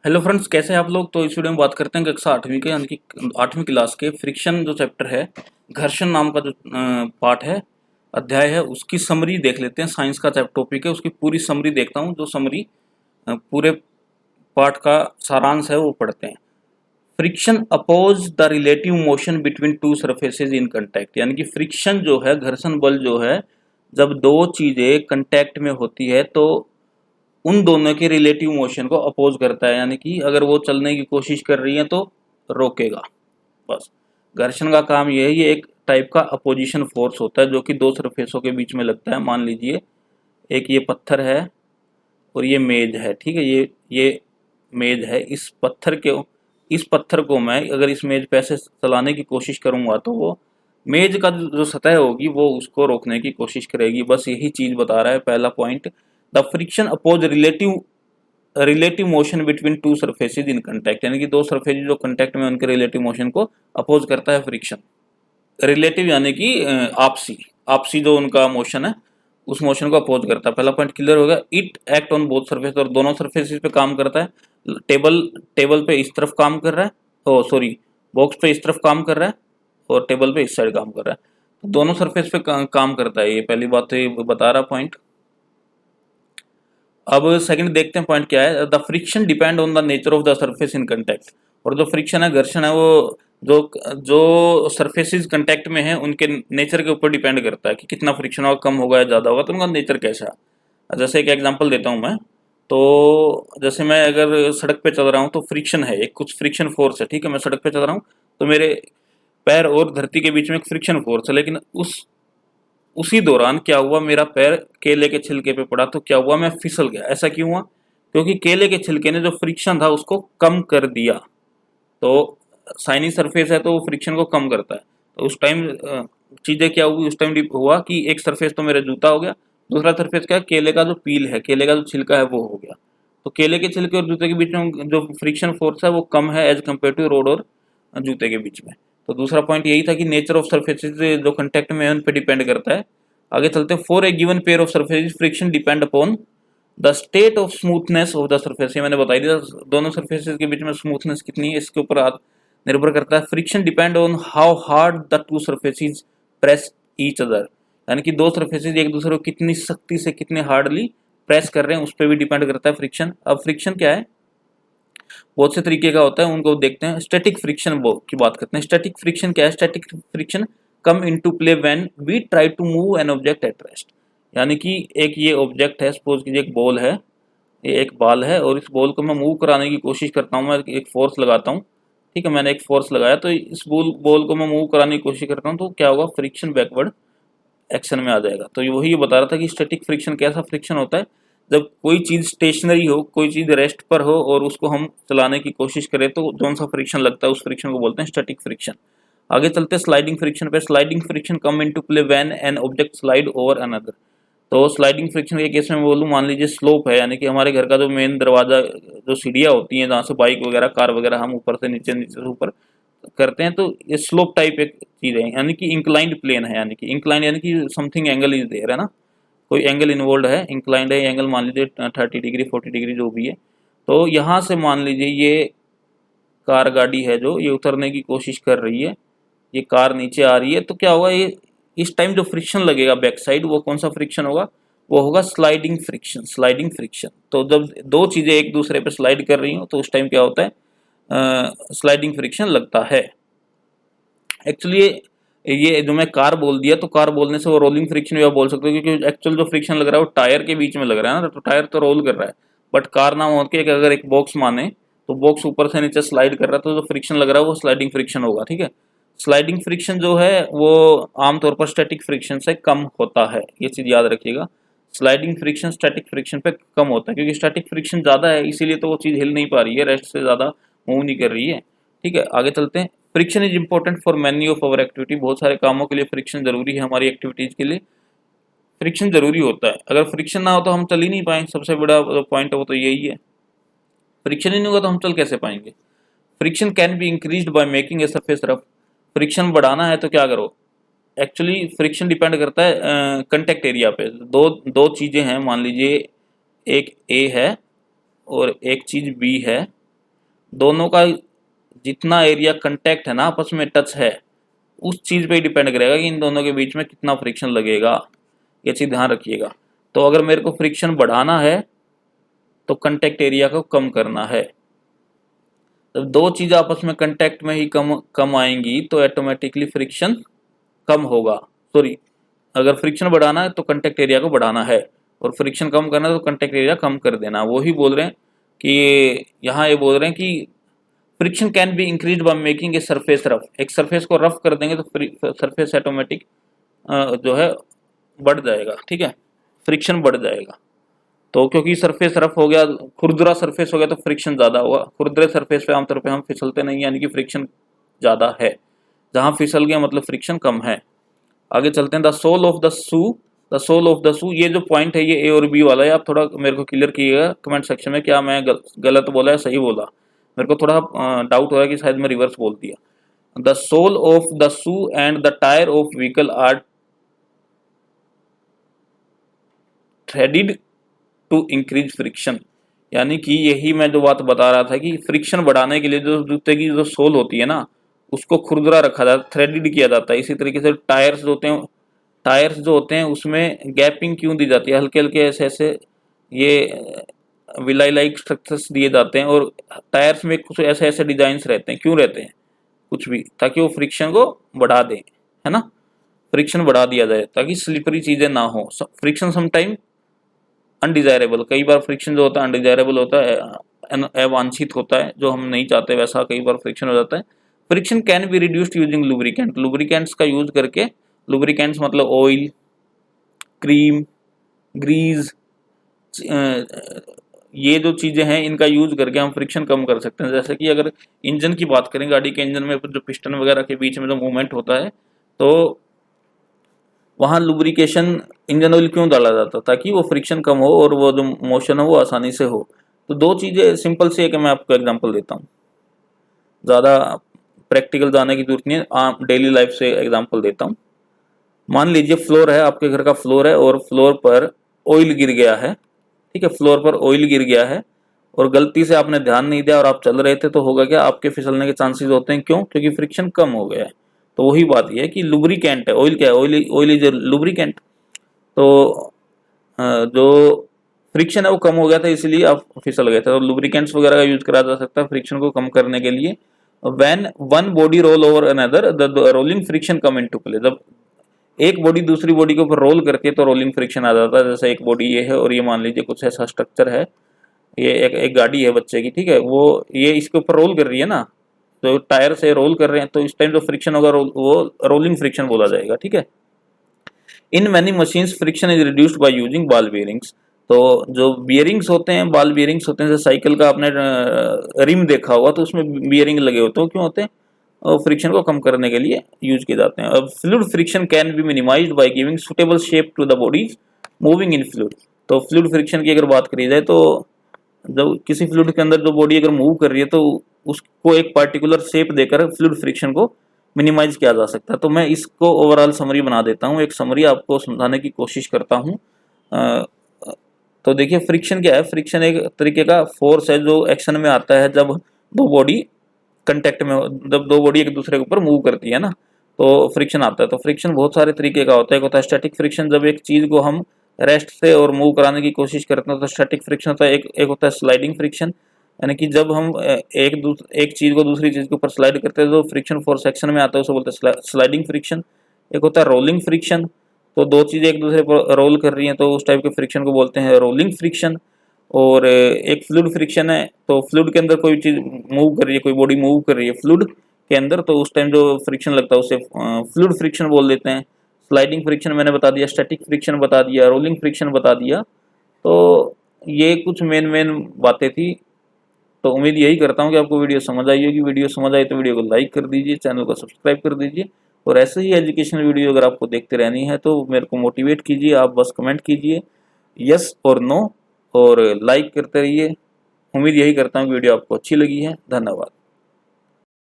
Hello friends, कैसे हैं आप लोग। तो इस वीडियो में बात करते हैं कक्षा 8वीं के यानी कि 8वीं क्लास के फ्रिक्शन जो चैप्टर है, घर्षण नाम का जो पार्ट है, अध्याय है, उसकी समरी देख लेते हैं। साइंस का चैप्टर टॉपिक है, उसकी पूरी समरी देखता हूँ। जो समरी पूरे पार्ट का सारांश है वो पढ़ते हैं। Friction oppose the relative motion between two surfaces in contact, यानी कि फ्रिक्शन जो है, घर्षण बल जो है, जब दो चीजें कंटैक्ट में होती है तो उन दोनों के रिलेटिव मोशन को अपोज करता है, यानी कि अगर वो चलने की कोशिश कर रही है तो रोकेगा। बस घर्षण का काम ये है। ये एक टाइप का अपोजिशन फोर्स होता है जो कि दो सरफेसों के बीच में लगता है। मान लीजिए एक ये पत्थर है और ये मेज है, ठीक है। ये मेज है। इस पत्थर को मैं अगर इस मेज पे ऐसे चलाने की कोशिश करूंगा तो वो मेज का जो सतह होगी वो उसको रोकने की कोशिश करेगी। बस यही चीज बता रहा है पहला point. The friction oppose relative motion between two surfaces in contact, यानी कि दो सरफेस जो कंटैक्ट में उनके रिलेटिव मोशन को अपोज करता है फ्रिक्शन। रिलेटिव यानी कि आपसी आपसी जो उनका मोशन है उस मोशन को अपोज करता है। पहला पॉइंट क्लियर हो गया। It act on both surface, और दोनों सरफेसेस पे काम करता है। टेबल पे इस तरफ काम कर रहा है, ओ सॉरी, बॉक्स पे इस तरफ काम कर रहा है और टेबल पे इस साइड काम कर रहा है। तो दोनों सरफेस पे काम करता है। ये पहली बात तो ये बता रहा पॉइंट। अब सेकंड देखते हैं पॉइंट क्या है। The friction depend on the nature of the surface in contact, और जो फ्रिक्शन है, घर्षण है, वो जो जो सरफेसेस कंटैक्ट में है उनके नेचर के ऊपर डिपेंड करता है कि कितना फ्रिक्शन होगा, कम होगा या ज़्यादा होगा, तो उनका नेचर कैसा है। जैसे एक एग्जांपल देता हूँ मैं। तो जैसे मैं अगर सड़क पे चल रहा हूँ तो फ्रिक्शन है, एक कुछ फ्रिक्शन फोर्स है, ठीक है। मैं सड़क पे चल रहा हूँ तो मेरे पैर और धरती के बीच में एक फ्रिक्शन फोर्स है, लेकिन उसी दौरान क्या हुआ, मेरा पैर केले के छिलके पे पड़ा तो क्या हुआ, मैं फिसल गया। ऐसा क्यों हुआ? क्योंकि केले के छिलके ने जो फ्रिक्शन था उसको कम कर दिया। तो साइनी सरफेस है तो वो फ्रिक्शन को कम करता है। तो उस टाइम चीजें क्या हुई, उस टाइम हुआ कि एक सरफेस तो मेरा जूता हो गया, दूसरा सरफेस क्या, केले का जो पील है, केले का जो छिलका है वो हो गया। तो केले के छिलके और जूते के बीच में जो फ्रिक्शन फोर्स है वो कम है एज कम्पेयर टू रोड और जूते के बीच में। तो दूसरा पॉइंट यही था कि नेचर ऑफ सरफेसेज जो कंटेक्ट में है उन पे डिपेंड करता है। आगे चलते हैं। For a given pair of surfaces friction depend upon the state of smoothness of the surface. ये मैंने बताई दिया, दोनों सरफेसेज के बीच में स्मूथनेस कितनी है इसके ऊपर निर्भर करता है। Friction depend on how hard the two surfaces press each other, यानी कि दो सरफेसेज एक दूसरे को कितनी सख्ती से, कितने हार्डली प्रेस कर रहे हैं, उस पर भी डिपेंड करता है फ्रिक्शन। अब फ्रिक्शन क्या है, बहुत से तरीके का होता है, उनको देखते हैं। स्टैटिक फ्रिक्शन की बात करते हैं। स्टैटिक फ्रिक्शन क्या है? Static friction come into play when we try to move an object at rest, यानी कि एक ये ऑब्जेक्ट है, सपोज कीजिए एक बॉल है, ये एक बॉल है, और इस बॉल को मैं मूव कराने की कोशिश करता हूँ, मैं एक फोर्स लगाता हूँ, ठीक है। मैंने एक फोर्स लगाया तो इस बॉल को मैं मूव कराने की कोशिश करता हूँ, तो क्या होगा, फ्रिक्शन बैकवर्ड एक्शन में आ जाएगा। तो वही ये बता रहा था कि स्टैटिक फ्रिक्शन कैसा फ्रिक्शन होता है, जब कोई चीज स्टेशनरी हो, कोई चीज रेस्ट पर हो और उसको हम चलाने की कोशिश करें तो कौन सा फ्रिक्शन लगता है, उस फ्रिक्शन को बोलते हैं स्टैटिक फ्रिक्शन। आगे चलते हैं स्लाइडिंग फ्रिक्शन पे। Sliding friction come into play when an object slide over another. तो स्लाइडिंग फ्रिक्शन के केस में बोलूँ, मान लीजिए स्लोप है, यानी कि हमारे घर का जो मेन दरवाजा, जो सीढ़ियाँ होती हैं जहाँ से बाइक वगैरह, कार वगैरह हम ऊपर से नीचे, नीचे से ऊपर करते हैं, तो ये स्लोप टाइप एक चीज है, यानी कि इंक्लाइंड प्लेन है, यानी कि इंक्लाइंड यानी कि समथिंग एंगल इज देयर, है ना, कोई एंगल इन्वॉल्व है, इंक्लाइंड है एंगल, मान लीजिए 30 डिग्री 40 डिग्री जो भी है। तो यहाँ से मान लीजिए ये कार गाड़ी है जो ये उतरने की कोशिश कर रही है, ये कार नीचे आ रही है, तो क्या होगा, ये इस टाइम जो फ्रिक्शन लगेगा बैक साइड, वो कौन सा फ्रिक्शन होगा, वो होगा स्लाइडिंग फ्रिक्शन। स्लाइडिंग फ्रिक्शन, तो जब दो चीजें एक दूसरे पे स्लाइड कर रही हो तो उस टाइम क्या होता है, स्लाइडिंग फ्रिक्शन लगता है। एक्चुअली ये जो मैं कार बोल दिया, तो कार बोलने से वो रोलिंग फ्रिक्शन भी आप बोल सकते हो, क्योंकि एक्चुअल जो फ्रिक्शन लग रहा है वो टायर के बीच में लग रहा है ना, तो टायर तो रोल कर रहा है। बट कार नाम होकर अगर एक बॉक्स माने तो बॉक्स ऊपर से नीचे स्लाइड कर रहा है, तो जो फ्रिक्शन लग रहा है वो स्लाइडिंग फ्रिक्शन होगा, ठीक है। स्लाइडिंग फ्रिक्शन जो है वो आमतौर पर स्टैटिक फ्रिक्शन से कम होता है, ये चीज याद रखिएगा। स्लाइडिंग फ्रिक्शन स्टैटिक फ्रिक्शन पे कम होता है, क्योंकि स्टैटिक फ्रिक्शन ज्यादा है, इसीलिए तो वो चीज हिल नहीं पा रही है, रेस्ट से ज्यादा मूव नहीं कर रही है, ठीक है। आगे चलते हैं। Friction is important for many of our activity, बहुत सारे कामों के लिए फ्रिक्शन जरूरी है, हमारी एक्टिविटीज के लिए फ्रिक्शन जरूरी होता है। अगर फ्रिक्शन ना हो तो हम चल ही नहीं पाएंगे, सबसे बड़ा पॉइंट है वो तो यही है। फ्रिक्शन ही नहीं होगा तो हम चल कैसे पाएंगे। Friction can be increased by making a surface rough. Friction बढ़ाना है तो क्या करो, एक्चुअली फ्रिक्शन डिपेंड करता है कंटेक्ट एरिया पे। दो दो चीजें हैं, मान लीजिए एक ए है और एक चीज बी है, दोनों का जितना एरिया कंटेक्ट है ना, आपस में टच है, उस चीज़ पे ही डिपेंड करेगा कि इन दोनों के बीच में कितना फ्रिक्शन लगेगा। ये चीज़ ध्यान रखिएगा। तो अगर मेरे को फ्रिक्शन बढ़ाना है तो कंटेक्ट एरिया को कम करना है। जब दो चीज़ आपस में कंटेक्ट में ही कम आएंगी तो ऑटोमेटिकली फ्रिक्शन कम होगा। सॉरी, अगर फ्रिक्शन बढ़ाना है तो कंटेक्ट एरिया को बढ़ाना है, और फ्रिक्शन कम करना है तो कंटेक्ट एरिया कम कर देना। वो ही बोल रहे हैं कि यहाँ ये बोल रहे हैं कि friction can be increase by making a surface rough. एक सरफेस को रफ कर देंगे तो सरफेस ऑटोमेटिक जो है बढ़ जाएगा। ठीक है, फ्रिक्शन बढ़ जाएगा। तो क्योंकि सरफेस रफ हो गया, खुरदरा सरफेस हो गया, तो फ्रिक्शन ज़्यादा होगा। खुरदरे सरफेस पे आमतौर पे हम फिसलते नहीं, यानी कि फ्रिक्शन ज़्यादा है। जहाँ फिसल गया मतलब फ्रिक्शन कम है। आगे चलते हैं। The sole of the shoe, the sole of the shoe, ये जो पॉइंट है ये ए और बी वाला है। आप थोड़ा मेरे को क्लियर कीजिएगा कमेंट सेक्शन में, क्या मैं गलत बोला है सही बोला। मेरे को थोड़ा डाउट हो रहा है कि शायद मैं रिवर्स बोल दिया। The sole of the shoe and the tyre of vehicle are threaded to increase friction. यानी कि यही मैं जो बात बता रहा था कि फ्रिक्शन बढ़ाने के लिए जो जूते की जो सोल होती है ना, उसको खुरदरा रखा जाता है, थ्रेडेड किया जाता है। इसी तरीके से टायर्स जो होते हैं उसमें गैपिंग क्यों दी जाती है, हल्के हल्के ऐसे ऐसे ये विलाई लाइक स्ट्रक्चर्स दिए जाते हैं, और टायर्स में कुछ ऐसे ऐसे डिजाइंस रहते हैं। क्यों रहते हैं, कुछ भी, ताकि वो फ्रिक्शन को बढ़ा दें, है ना, फ्रिक्शन बढ़ा दिया जाए ताकि स्लिपरी चीज़ें ना हो। फ्रिक्शन समटाइम अनडिजायरेबल, कई बार फ्रिक्शन जो होता है अनडिजायरेबल होता है, अवांछित होता है, जो हम नहीं चाहते वैसा कई बार फ्रिक्शन हो जाता है। Friction can be reduced using lubricant, lubricants का यूज करके, लुब्रिकेंट्स मतलब ऑयल, क्रीम, ग्रीज, ये जो चीज़ें हैं इनका यूज करके हम फ्रिक्शन कम कर सकते हैं। जैसे कि अगर इंजन की बात करें, गाड़ी के इंजन में जो पिस्टन वगैरह के बीच में जो मूवमेंट होता है, तो वहाँ लुब्रिकेशन इंजन ऑयल क्यों डाला जाता है, ताकि वो फ्रिक्शन कम हो और वो जो मोशन हो वो आसानी से हो। तो दो चीज़ें सिंपल सी है कि मैं आपको एग्जांपल देता हूँ, ज़्यादा प्रैक्टिकल जाने की जरूरत नहीं है, डेली लाइफ से एग्जांपल देता हूँ। मान लीजिए फ्लोर है, आपके घर का फ्लोर है, और फ्लोर पर ऑयल गिर गया है। ठीक है, फ्लोर पर ऑयल गिर गया है और गलती से आपने ध्यान नहीं दिया और आप चल रहे थे, तो होगा क्या, आपके फिसलने के चांसेस होते हैं। क्यों, क्योंकि फ्रिक्शन कम हो गया है। तो वही बात यह है कि लुब्रिकेंट है, ऑयल क्या है, ऑयल इज ए लुब्रिकेंट। तो जो फ्रिक्शन है वो कम हो गया था, इसलिए आप फिसल गए थे। तो लुब्रिकेंट्स वगैरह का यूज करा जा सकता है फ्रिक्शन को कम करने के लिए। When one body roll over another the rolling friction come into play, जब एक बॉडी दूसरी बॉडी के ऊपर रोल करके तो रोलिंग फ्रिक्शन आ जाता है। जैसे एक बॉडी ये है और ये मान लीजिए कुछ ऐसा स्ट्रक्चर है, ये एक गाड़ी है बच्चे की, ठीक है, वो ये इसके ऊपर रोल कर रही है ना, तो टायर से रोल कर रहे हैं, तो इस टाइम जो फ्रिक्शन होगा वो रोलिंग फ्रिक्शन बोला जाएगा। ठीक है, in many machines friction is reduced by using ball bearings. तो जो बियरिंग्स होते हैं, बॉल बियरिंग्स होते हैं, जैसे साइकिल का आपने रिम देखा होगा, तो उसमें बियरिंग लगे होते हैं, क्यों होते हैं, और फ्रिक्शन को कम करने के लिए यूज किए जाते हैं। अब fluid friction can be minimised by giving suitable shape to the bodies moving in fluid. तो फ्लूइड फ्रिक्शन की अगर बात करी जाए, तो जब किसी फ्लूइड के अंदर जो बॉडी अगर मूव कर रही है, तो उसको एक पार्टिकुलर शेप देकर फ्लूइड फ्रिक्शन को मिनिमाइज किया जा सकता है। तो मैं इसको ओवरऑल समरी बना देता हूँ, एक समरी आपको समझाने की कोशिश करता हूँ। तो देखिए फ्रिक्शन क्या है, फ्रिक्शन एक तरीके का फोर्स है जो एक्शन में आता है जब दो बॉडी कंटेक्ट में, जब दो बॉडी एक दूसरे के ऊपर मूव करती है ना, तो फ्रिक्शन आता है। तो फ्रिक्शन बहुत सारे तरीके का होता है। एक होता है स्टैटिक फ्रिक्शन, जब एक चीज़ को हम रेस्ट से और मूव कराने की कोशिश करते हैं तो स्टैटिक फ्रिक्शन होता है। एक होता है स्लाइडिंग फ्रिक्शन, यानी कि जब हम एक चीज़ को दूसरी चीज़ के ऊपर स्लाइड करते हैं तो फ्रिक्शन फोर्स एक्शन में आता है, उसे बोलते हैं स्लाइडिंग फ्रिक्शन। एक होता है रोलिंग फ्रिक्शन, तो दो चीज़ें एक दूसरे पर रोल कर रही हैं तो उस टाइप के फ्रिक्शन को बोलते हैं रोलिंग फ्रिक्शन। और एक फ्लूइड फ्रिक्शन है, तो फ्लूइड के अंदर कोई चीज़ मूव कर रही है, कोई बॉडी मूव कर रही है फ्लूइड के अंदर, तो उस टाइम जो फ्रिक्शन लगता है उसे फ्लूइड फ्रिक्शन बोल देते हैं। स्लाइडिंग फ्रिक्शन मैंने बता दिया, स्टैटिक फ्रिक्शन बता दिया, रोलिंग फ्रिक्शन बता दिया। तो ये कुछ मेन बातें थी। तो उम्मीद यही करता हूँ कि आपको वीडियो समझ आई होगी। वीडियो समझ आई तो वीडियो को लाइक कर दीजिए, चैनल को सब्सक्राइब कर दीजिए, और ऐसे ही एजुकेशनल वीडियो अगर आपको देखते रहनी है तो मेरे को मोटिवेट कीजिए। आप बस कमेंट कीजिए यस और नो, और लाइक करते रहिए। उम्मीद यही करता हूँ कि वीडियो आपको अच्छी लगी है। धन्यवाद।